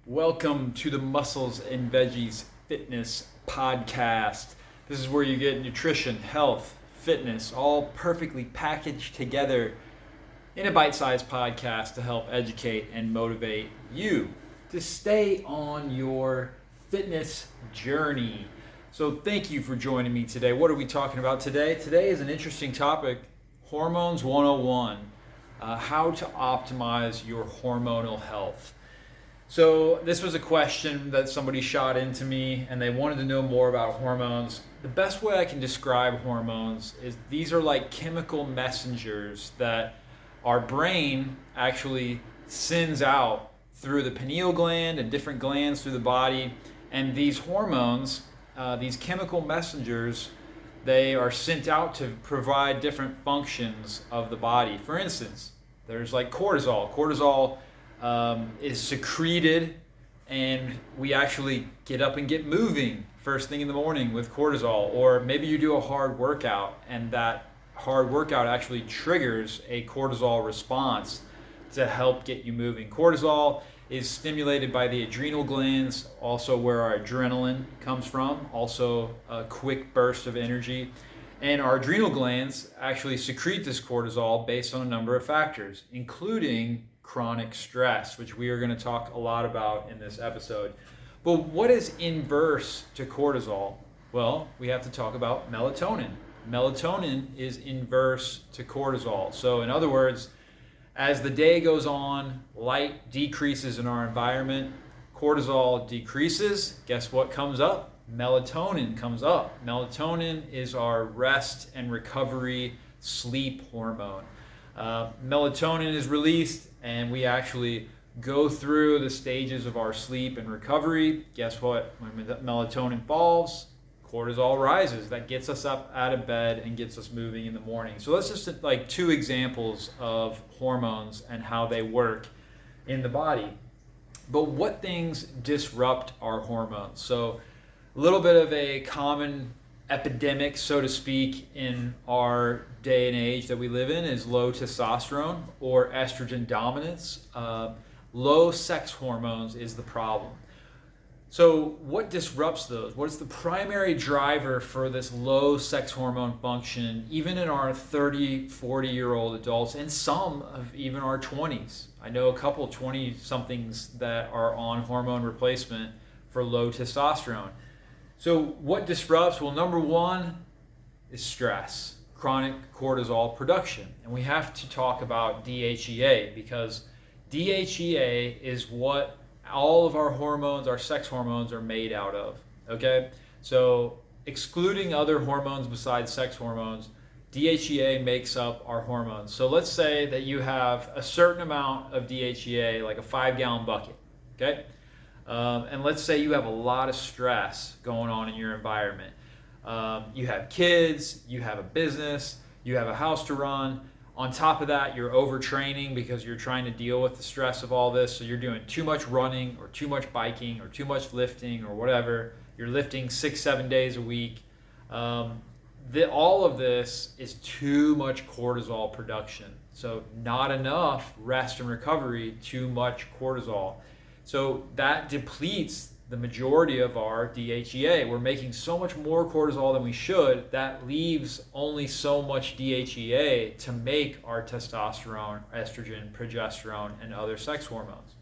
Welcome to the Muscles and Veggies Fitness Podcast. This is where you get nutrition, health, fitness, all perfectly packaged together in a bite-sized podcast to help educate and motivate you to stay on your fitness journey. So thank you for joining me today. What are we talking about today? Today is an interesting topic, Hormones 101, how to optimize your hormonal health. So this was a question that somebody shot into me and they wanted to know more about hormones. The best way I can describe hormones is these are like chemical messengers that our brain actually sends out through the pineal gland and different glands through the body. And these hormones, these chemical messengers, they are sent out to provide different functions of the body. For instance, there's like cortisol. Cortisol is secreted, and we actually get up and get moving first thing in the morning with cortisol. Or maybe you do a hard workout, and that hard workout actually triggers a cortisol response to help get you moving. Cortisol is stimulated by the adrenal glands, also where our adrenaline comes from, also a quick burst of energy. And our adrenal glands actually secrete this cortisol based on a number of factors, including chronic stress, which we are going to talk a lot about in this episode. But what is inverse to cortisol? Well, we have to talk about melatonin. Melatonin is inverse to cortisol. So in other words, as the day goes on, light decreases in our environment, cortisol decreases. Guess what comes up? Melatonin comes up. Melatonin is our rest and recovery sleep hormone. Melatonin is released and we actually go through the stages of our sleep and recovery. Guess what? When melatonin falls, cortisol rises. That gets us up out of bed and gets us moving in the morning. So that's just like two examples of hormones and how they work in the body. But what things disrupt our hormones? So a little bit of a common epidemic, so to speak, in our day and age that we live in is low testosterone or estrogen dominance. Low sex hormones is the problem. So what disrupts those? What is the primary driver for this low sex hormone function, even in our 30, 40-year-old adults and some of even our 20s? I know a couple 20-somethings that are on hormone replacement for low testosterone. So what disrupts? Well, number one is stress, chronic cortisol production. And we have to talk about DHEA because DHEA is what all of our hormones, our sex hormones, are made out of, okay? So excluding other hormones besides sex hormones, DHEA makes up our hormones. So let's say that you have a certain amount of DHEA, like a 5-gallon bucket, okay? And let's say you have a lot of stress going on in your environment. You have kids, you have a business, you have a house to run. On top of that, you're overtraining because you're trying to deal with the stress of all this. So you're doing too much running or too much biking or too much lifting or whatever. You're lifting 6-7 days a week. All of this is too much cortisol production. So not enough rest and recovery, too much cortisol. So that depletes the majority of our DHEA. We're making so much more cortisol than we should. That leaves only so much DHEA to make our testosterone, estrogen, progesterone, and other sex hormones.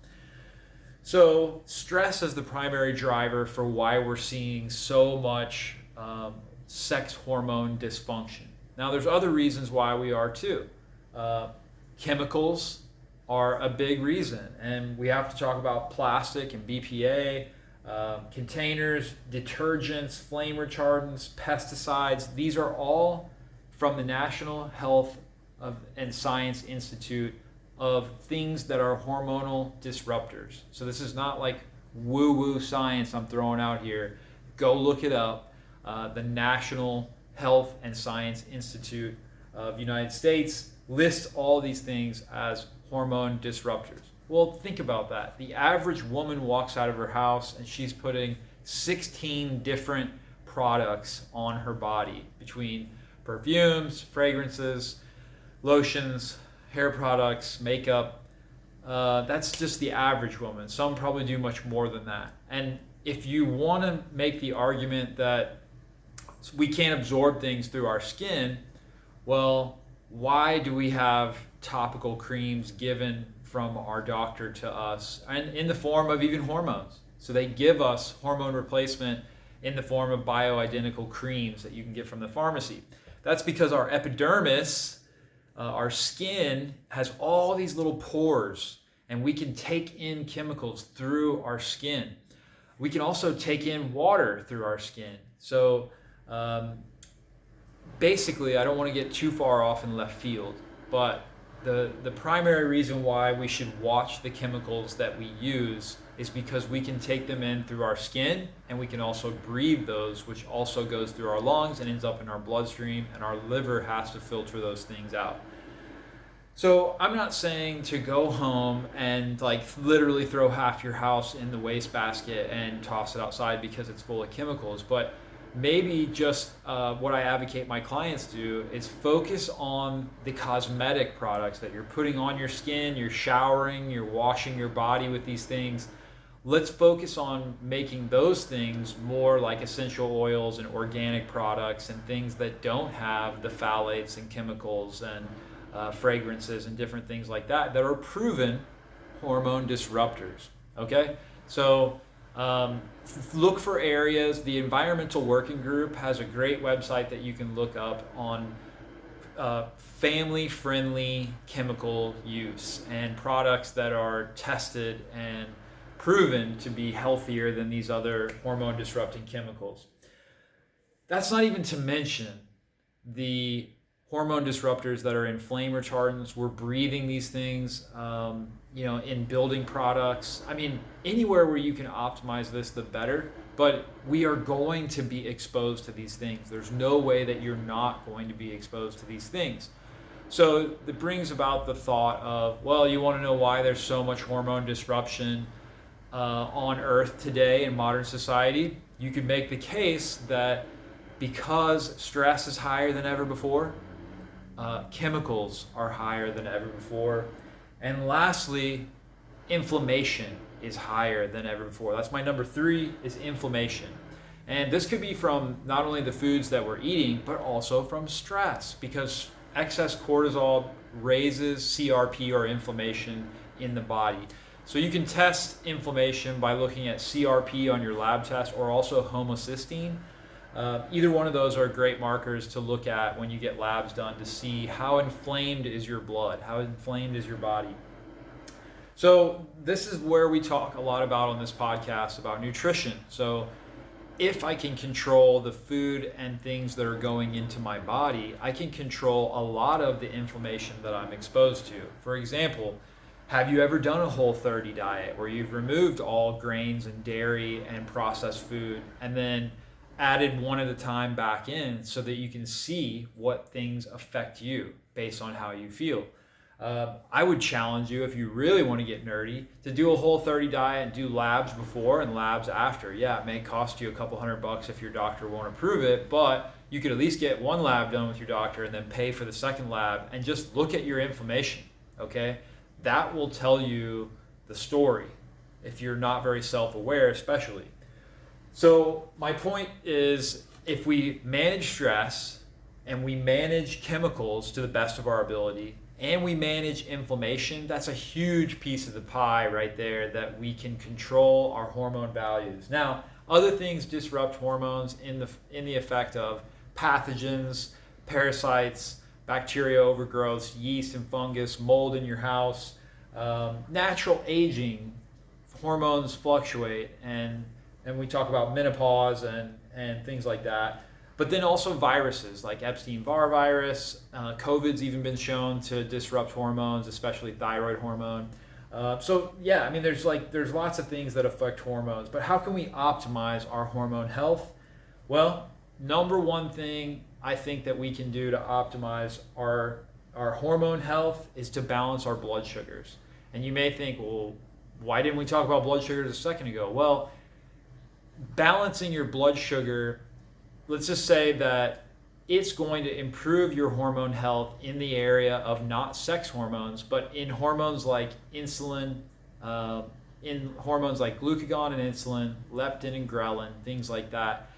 So stress is the primary driver for why we're seeing so much sex hormone dysfunction. Now there's other reasons why we are too. Chemicals are a big reason, and we have to talk about plastic and BPA, containers, detergents, flame retardants, pesticides. These are all from the National Health and Science Institute of things that are hormonal disruptors. So this is not like woo-woo science I'm throwing out here. Go look it up. The National Health and Science Institute of the United States lists all these things as hormone disruptors. Well, think about that. The average woman walks out of her house and she's putting 16 different products on her body between perfumes, fragrances, lotions, hair products, makeup. That's just the average woman. Some probably do much more than that. And if you want to make the argument that we can't absorb things through our skin, well, why do we have topical creams given from our doctor to us and in the form of even hormones? So they give us hormone replacement in the form of bioidentical creams that you can get from the pharmacy. That's because our epidermis, our skin, has all these little pores, and we can take in chemicals through our skin. We can also take in water through our skin. So basically, I don't want to get too far off in left field, but the primary reason why we should watch the chemicals that we use is because we can take them in through our skin, and we can also breathe those, which also goes through our lungs and ends up in our bloodstream, and our liver has to filter those things out. So I'm not saying to go home and like literally throw half your house in the wastebasket and toss it outside because it's full of chemicals, but maybe just what I advocate my clients do is focus on the cosmetic products that you're putting on your skin. You're showering, you're washing your body with these things. Let's focus on making those things more like essential oils and organic products and things that don't have the phthalates and chemicals and fragrances and different things like that are proven hormone disruptors. Okay, so look for areas. The Environmental Working Group has a great website that you can look up on family-friendly chemical use and products that are tested and proven to be healthier than these other hormone disrupting chemicals. That's not even to mention the hormone disruptors that are in flame retardants. We're breathing these things, in building products. I mean, anywhere where you can optimize this, the better. But we are going to be exposed to these things. There's no way that you're not going to be exposed to these things. So it brings about the thought of, well, you want to know why there's so much hormone disruption on Earth today in modern society? You could make the case that because stress is higher than ever before, chemicals are higher than ever before, and lastly, inflammation is higher than ever before. That's my number 3, is inflammation. And this could be from not only the foods that we're eating, but also from stress, because excess cortisol raises CRP, or inflammation, in the body. So you can test inflammation by looking at CRP on your lab test, or also homocysteine. Either one of those are great markers to look at when you get labs done to see how inflamed is your blood, how inflamed is your body. So this is where we talk a lot about on this podcast about nutrition. So if I can control the food and things that are going into my body, I can control a lot of the inflammation that I'm exposed to. For example, have you ever done a Whole30 diet where you've removed all grains and dairy and processed food and then added one at a time back in so that you can see what things affect you based on how you feel? I would challenge you, if you really want to get nerdy, to do a Whole30 diet and do labs before and labs after. Yeah, it may cost you a couple $100 if your doctor won't approve it, but you could at least get one lab done with your doctor and then pay for the second lab and just look at your inflammation, okay? That will tell you the story if you're not very self-aware, especially. So my point is, if we manage stress and we manage chemicals to the best of our ability, and we manage inflammation, that's a huge piece of the pie right there that we can control our hormone values. Now, other things disrupt hormones in the effect of pathogens, parasites, bacteria overgrowths, yeast and fungus, mold in your house, natural aging. Hormones fluctuate, and we talk about menopause and things like that. But then also viruses like Epstein-Barr virus. COVID's even been shown to disrupt hormones, especially thyroid hormone. So yeah, I mean, there's lots of things that affect hormones. But how can we optimize our hormone health? Well, number one thing I think that we can do to optimize our hormone health is to balance our blood sugars. And you may think, well, why didn't we talk about blood sugars a second ago? Well, balancing your blood sugar, let's just say that it's going to improve your hormone health in the area of not sex hormones, but in hormones like insulin, in hormones like glucagon and insulin, leptin and ghrelin, things like that.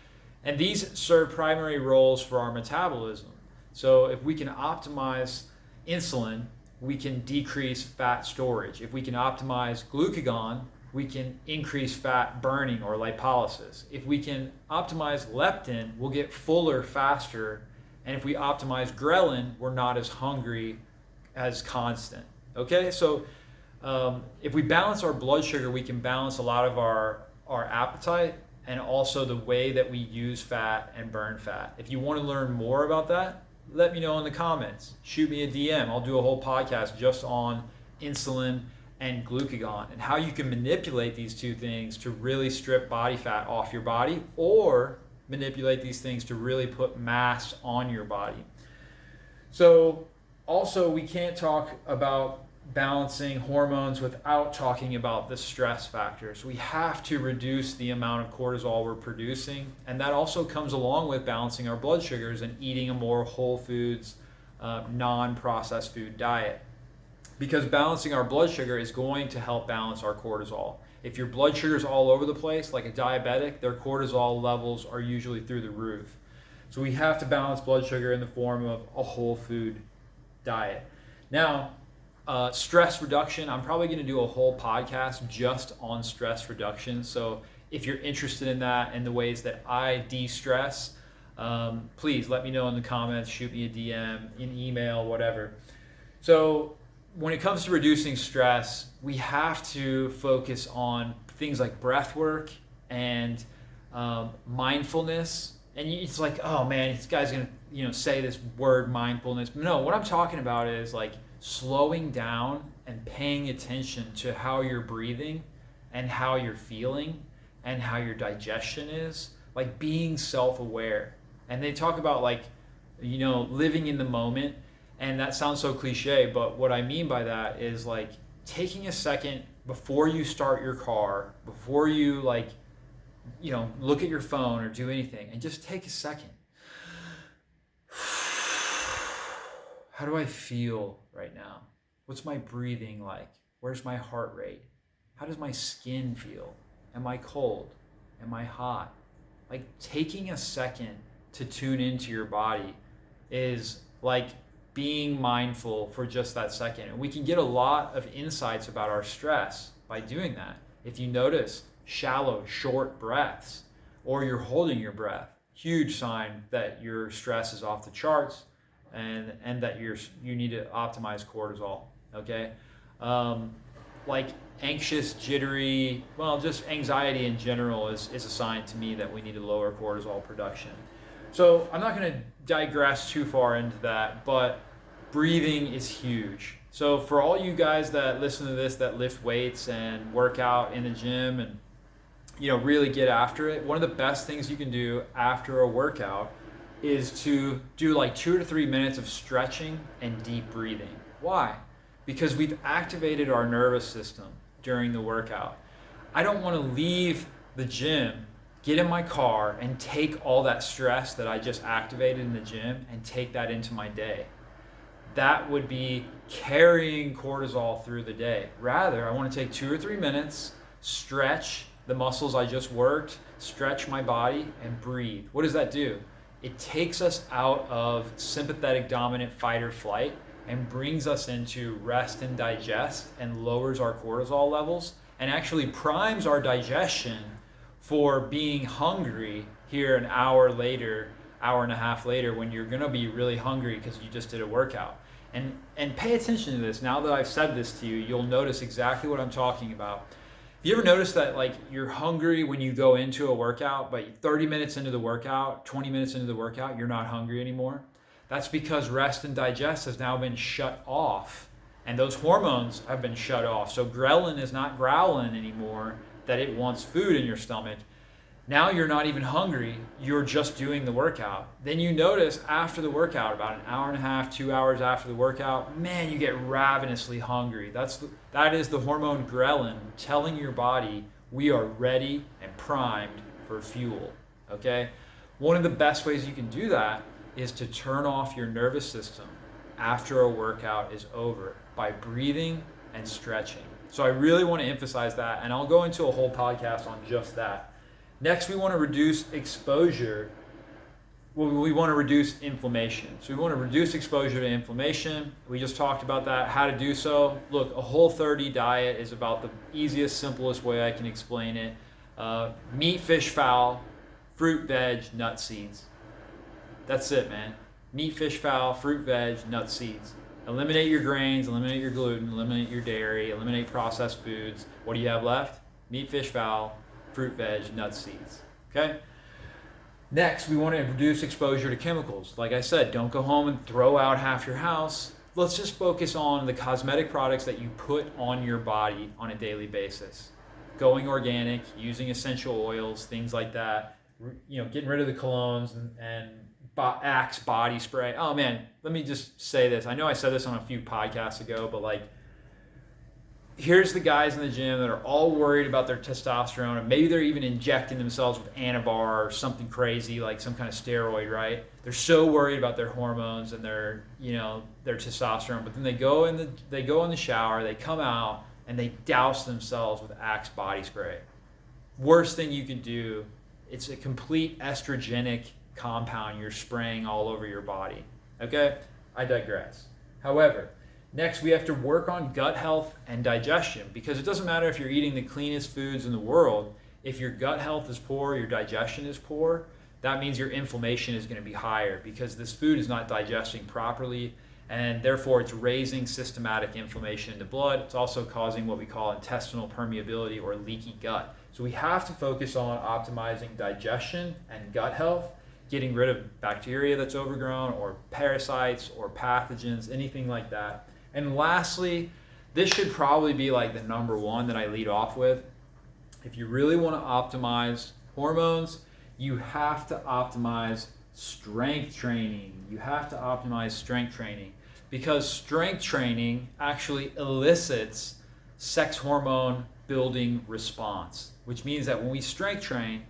And these serve primary roles for our metabolism. So if we can optimize insulin, we can decrease fat storage. If we can optimize glucagon, we can increase fat burning or lipolysis. If we can optimize leptin, we'll get fuller faster. And if we optimize ghrelin, we're not as hungry as constant. Okay, so if we balance our blood sugar, we can balance a lot of our appetite and also the way that we use fat and burn fat. If you want to learn more about that, let me know in the comments. Shoot me a DM. I'll do a whole podcast just on insulin and glucagon and how you can manipulate these two things to really strip body fat off your body, or manipulate these things to really put mass on your body. So also, we can't talk about balancing hormones without talking about the stress factors. We have to reduce the amount of cortisol we're producing, and that also comes along with balancing our blood sugars and eating a more whole foods, non-processed food diet. Because balancing our blood sugar is going to help balance our cortisol. If your blood sugar is all over the place, like a diabetic, their cortisol levels are usually through the roof. So we have to balance blood sugar in the form of a whole food diet. Now, stress reduction, I'm probably going to do a whole podcast just on stress reduction. So if you're interested in that and the ways that I de-stress, please let me know in the comments, shoot me a DM, an email, whatever. So when it comes to reducing stress, we have to focus on things like breath work and mindfulness. And it's like, oh man, this guy's going to say this word mindfulness. No, what I'm talking about is like slowing down and paying attention to how you're breathing and how you're feeling and how your digestion is, like being self-aware. And they talk about like, living in the moment. And that sounds so cliche, but what I mean by that is like taking a second before you start your car, before you look at your phone or do anything, and just take a second. How do I feel right now? What's my breathing like? Where's my heart rate? How does my skin feel? Am I cold? Am I hot? Like taking a second to tune into your body is like being mindful for just that second. And we can get a lot of insights about our stress by doing that. If you notice shallow, short breaths, or you're holding your breath, huge sign that your stress is off the charts and that you need to optimize cortisol, okay? Like anxious, jittery, just anxiety in general is a sign to me that we need to lower cortisol production. So I'm not going to digress too far into that, but breathing is huge. So for all you guys that listen to this, that lift weights and work out in the gym and really get after it, one of the best things you can do after a workout is to do like 2 to 3 minutes of stretching and deep breathing. Why? Because we've activated our nervous system during the workout. I don't want to leave the gym, get in my car, and take all that stress that I just activated in the gym and take that into my day. That would be carrying cortisol through the day. Rather, I want to take 2 or 3 minutes, stretch the muscles I just worked, stretch my body, and breathe. What does that do? It takes us out of sympathetic dominant fight or flight and brings us into rest and digest and lowers our cortisol levels and actually primes our digestion for being hungry here an hour later, hour and a half later, when you're going to be really hungry because you just did a workout. And pay attention to this. Now that I've said this to you, you'll notice exactly what I'm talking about. You ever notice that like you're hungry when you go into a workout, but 30 minutes into the workout, 20 minutes into the workout, you're not hungry anymore? That's because rest and digest has now been shut off, and those hormones have been shut off. So ghrelin is not growling anymore that it wants food in your stomach. Now you're not even hungry, you're just doing the workout. Then you notice after the workout, about an hour and a half, 2 hours after the workout, man, you get ravenously hungry. That is the hormone ghrelin telling your body we are ready and primed for fuel, okay? One of the best ways you can do that is to turn off your nervous system after a workout is over by breathing and stretching. So I really want to emphasize that, and I'll go into a whole podcast on just that. Next, we want to reduce exposure. Well, we want to reduce inflammation. So we want to reduce exposure to inflammation. We just talked about that, how to do so. Look, a Whole30 diet is about the easiest, simplest way I can explain it. Meat, fish, fowl, fruit, veg, nuts, seeds. That's it, man. Meat, fish, fowl, fruit, veg, nuts, seeds. Eliminate your grains, eliminate your gluten, eliminate your dairy, eliminate processed foods. What do you have left? Meat, fish, fowl, fruit, veg, nuts, seeds. Okay? Next, we want to reduce exposure to chemicals. Like I said, don't go home and throw out half your house. Let's just focus on the cosmetic products that you put on your body on a daily basis. Going organic, using essential oils, things like that. Getting rid of the colognes and Axe body spray. Oh man, let me just say this. I know I said this on a few podcasts ago, but here's the guys in the gym that are all worried about their testosterone, and maybe they're even injecting themselves with Anavar or something crazy like some kind of steroid, right? They're so worried about their hormones and their testosterone, but then they go in the shower, they come out and they douse themselves with Axe body spray. Worst thing you could do. It's a complete estrogenic compound you're spraying all over your body. Okay? I digress. However, next we have to work on gut health and digestion, because it doesn't matter if you're eating the cleanest foods in the world. If your gut health is poor, your digestion is poor, that means your inflammation is going to be higher because this food is not digesting properly, and therefore it's raising systematic inflammation in the blood. It's also causing what we call intestinal permeability or leaky gut. So we have to focus on optimizing digestion and gut health, getting rid of bacteria that's overgrown or parasites or pathogens, anything like that. And lastly, this should probably be the number one that I lead off with. If you really want to optimize hormones, you have to optimize strength training. You have to optimize strength training because strength training actually elicits sex hormone building response, which means that when we strength train,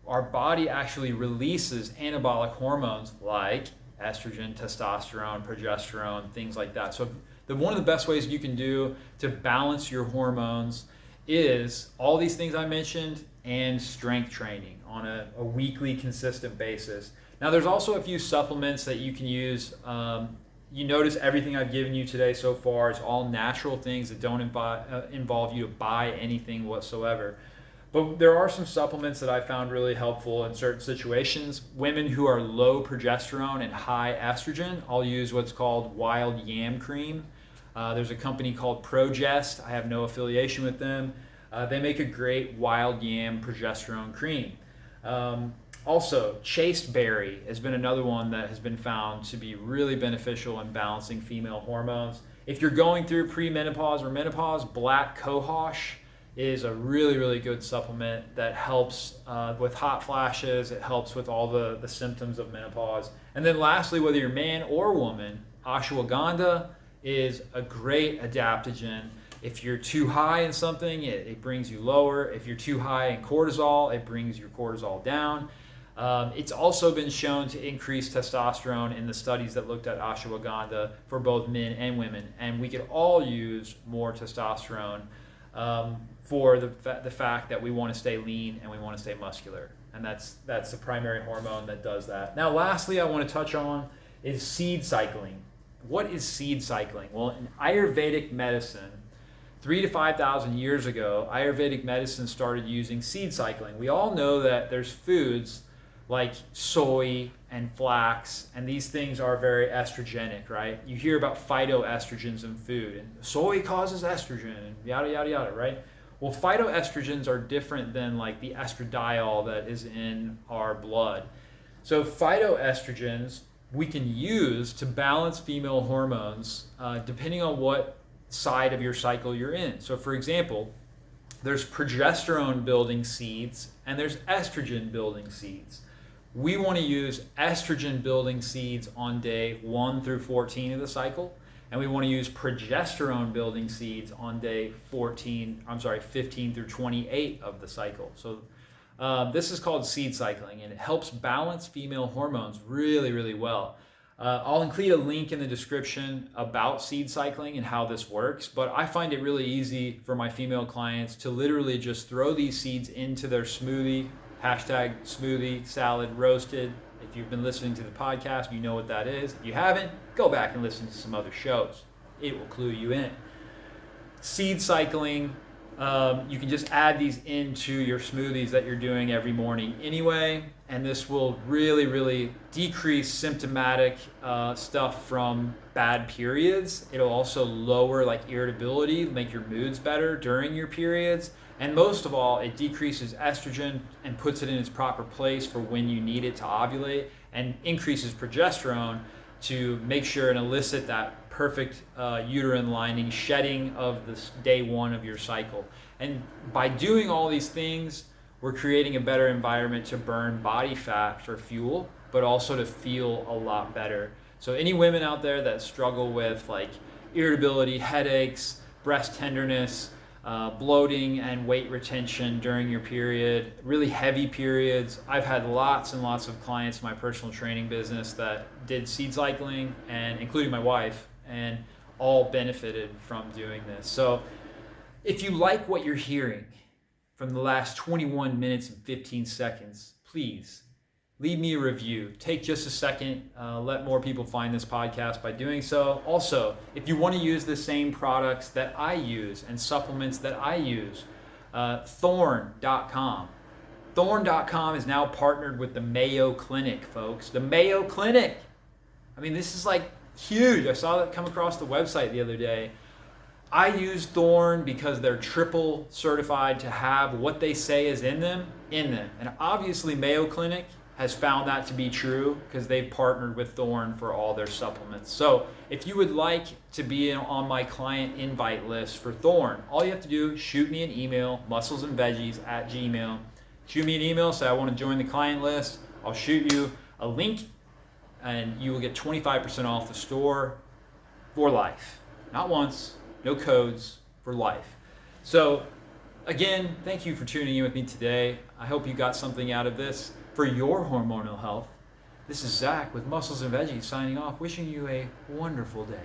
our body actually releases anabolic hormones like estrogen, testosterone, progesterone, things like that. So one of the best ways you can do to balance your hormones is all these things I mentioned and strength training on a weekly consistent basis. Now there's also a few supplements that you can use. You notice everything I've given you today so far is all natural things that don't involve you to buy anything whatsoever. But there are some supplements that I found really helpful in certain situations. Women who are low progesterone and high estrogen, I'll use what's called wild yam cream. There's a company called Progest. I have no affiliation with them. They make a great wild yam progesterone cream. Also, chasteberry has been another one that has been found to be really beneficial in balancing female hormones. If you're going through premenopause or menopause, black cohosh is a really, really good supplement that helps with hot flashes. It helps with all the symptoms of menopause. And then lastly, whether you're man or woman, ashwagandha is a great adaptogen. If you're too high in something, it brings you lower. If you're too high in cortisol, it brings your cortisol down. It's also been shown to increase testosterone in the studies that looked at ashwagandha for both men and women. And we could all use more testosterone for the fact that we want to stay lean and we want to stay muscular. And that's the primary hormone that does that. Now, lastly, I want to touch on is seed cycling. What is seed cycling? Well, in Ayurvedic medicine, 3,000 to 5,000 years ago, Ayurvedic medicine started using seed cycling. We all know that there's foods like soy and flax, and these things are very estrogenic, right? You hear about phytoestrogens in food, and soy causes estrogen, and yada, yada, yada, right? Well, phytoestrogens are different than the estradiol that is in our blood. So phytoestrogens we can use to balance female hormones depending on what side of your cycle you're in. So for example, there's progesterone building seeds and there's estrogen building seeds. We want to use estrogen building seeds on day 1 through 14 of the cycle, and we want to use progesterone building seeds on day 15 through 28 of the cycle. So This is called seed cycling, and it helps balance female hormones really, really well. I'll include a link in the description about seed cycling and how this works, but I find it really easy for my female clients to literally just throw these seeds into their smoothie, hashtag smoothie, salad, roasted. If you've been listening to the podcast, you know what that is. If you haven't, go back and listen to some other shows. It will clue you in. Seed cycling, you can just add these into your smoothies that you're doing every morning anyway, and this will really, really decrease symptomatic stuff from bad periods. It'll also lower like irritability, make your moods better during your periods, and most of all, it decreases estrogen and puts it in its proper place for when you need it to ovulate, and increases progesterone to make sure and elicit that perfect uterine lining shedding of this day one of your cycle. And by doing all these things, we're creating a better environment to burn body fat for fuel, but also to feel a lot better. So any women out there that struggle with like irritability, headaches, breast tenderness, bloating and weight retention during your period, really heavy periods. I've had lots and lots of clients in my personal training business that did seed cycling, and including my wife, and all benefited from doing this. So if you like what you're hearing from the last 21 minutes and 15 seconds, please leave me a review. Take just a second. Let more people find this podcast by doing so. Also, if you want to use the same products that I use and supplements that I use, Thorne.com. Thorne.com is now partnered with the Mayo Clinic, folks. The Mayo Clinic. I mean, this is like huge. I saw that come across the website the other day. I use Thorne because they're triple certified to have what they say is in them. And obviously Mayo Clinic has found that to be true because they've partnered with Thorne for all their supplements. So if you would like to be on my client invite list for Thorne, all you have to do is shoot me an email, musclesandveggies@gmail. Shoot me an email, say I want to join the client list. I'll shoot you a link and you will get 25% off the store for life. Not once, no codes, for life. So again, thank you for tuning in with me today. I hope you got something out of this for your hormonal health. This is Zach with Muscles and Veggies signing off, wishing you a wonderful day.